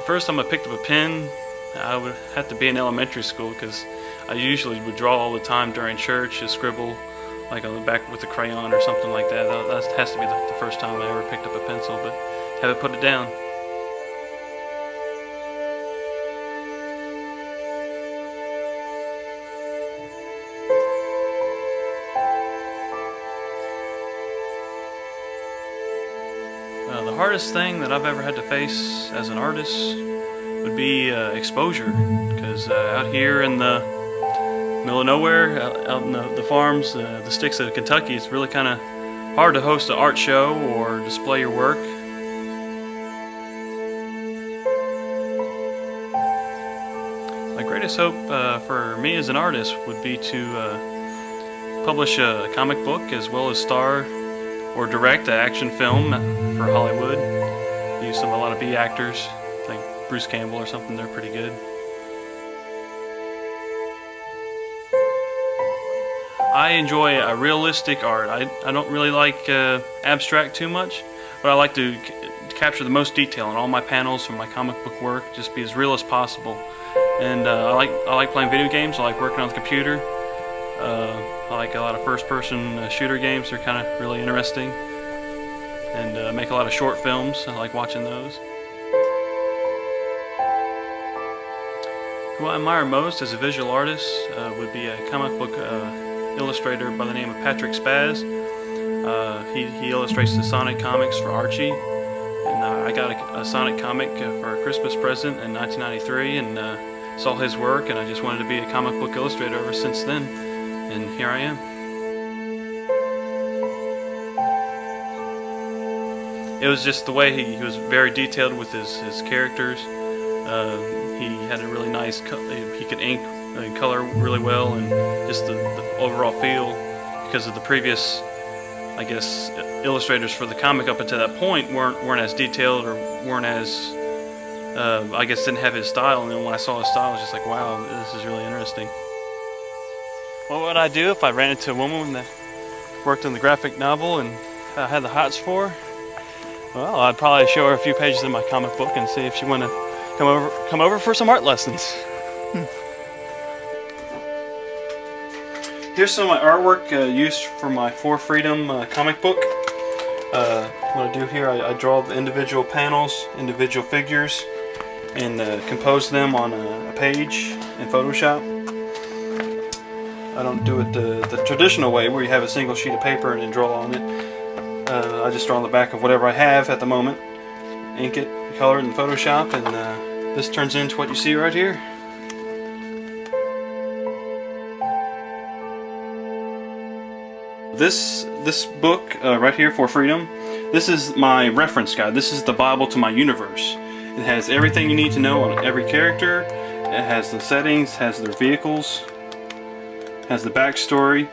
first time I picked up a pen, I would have to be in elementary school because I usually would draw all the time during church, just scribble like on the back with a crayon or something like that. That has to be the first time I ever picked up a pencil, but haven't put it down. The hardest thing that I've ever had to face as an artist would be exposure, because out here in the middle of nowhere, out in the farms, the sticks of Kentucky, it's really kind of hard to host an art show or display your work. My greatest hope for me as an artist would be to publish a comic book as well as star or direct an action film for Hollywood. Use a lot of B actors like Bruce Campbell or something. They're pretty good. I enjoy realistic art. I don't really like abstract too much, but I like to capture the most detail in all my panels from my comic book work, just be as real as possible. And I like playing video games. I like working on the computer. I like a lot of first-person shooter games. They're kind of really interesting. And make a lot of short films. I like watching those. Who I admire most as a visual artist would be a comic book illustrator by the name of Patrick Spaz. He illustrates the Sonic comics for Archie. And I got a Sonic comic for a Christmas present in 1993 and saw his work, and I just wanted to be a comic book illustrator ever since then. And here I am. It was just the way he was very detailed with his characters. He had a really nice, he could ink and color really well, and just the overall feel, because of the previous, I guess, illustrators for the comic up until that point weren't as detailed or weren't as, I guess, didn't have his style. And then when I saw his style, I was just like, wow, this is really interesting. What would I do if I ran into a woman that worked on the graphic novel and had the hots for her? Well, I'd probably show her a few pages in my comic book and see if she wanted to come over for some art lessons. Here's some of my artwork used for my For Freedom comic book. What I do here, I draw the individual panels, individual figures, and compose them on a page in Photoshop. I don't do it the traditional way where you have a single sheet of paper and then draw on it. I just draw on the back of whatever I have at the moment, ink it, color it in Photoshop, and this turns into what you see right here. This book right here, For Freedom, this is my reference guide. This is the Bible to my universe. It has everything you need to know on every character. It has the settings, has their vehicles, has the backstory,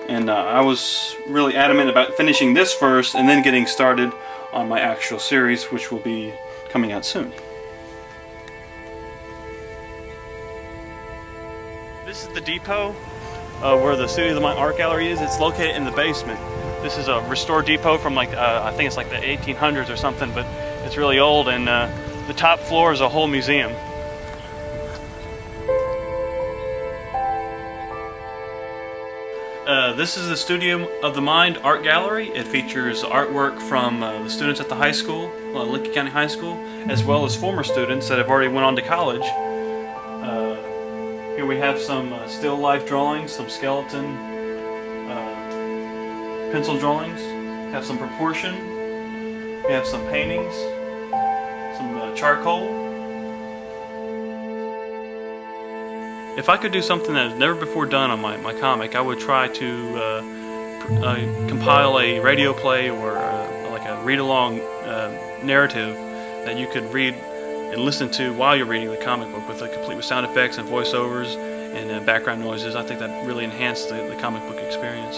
and I was really adamant about finishing this first and then getting started on my actual series, which will be coming out soon. This is the depot where the Studio of the Mind Art Gallery is. It's located in the basement. This is a restored depot from like I think it's like the 1800s or something, but it's really old, and the top floor is a whole museum. This is the Studio of the Mind Art Gallery. It features artwork from the students at the high school, Lincoln County High School, as well as former students that have already went on to college. Here we have some still life drawings, some skeleton pencil drawings. We have some proportion. We have some paintings, some charcoal. If I could do something that was never before done on my comic, I would try to compile a radio play or like a read-along narrative that you could read and listen to while you're reading the comic book, with complete with sound effects and voiceovers and background noises. I think that really enhanced the comic book experience.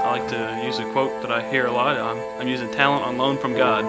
I like to use a quote that I hear a lot. I'm using talent on loan from God.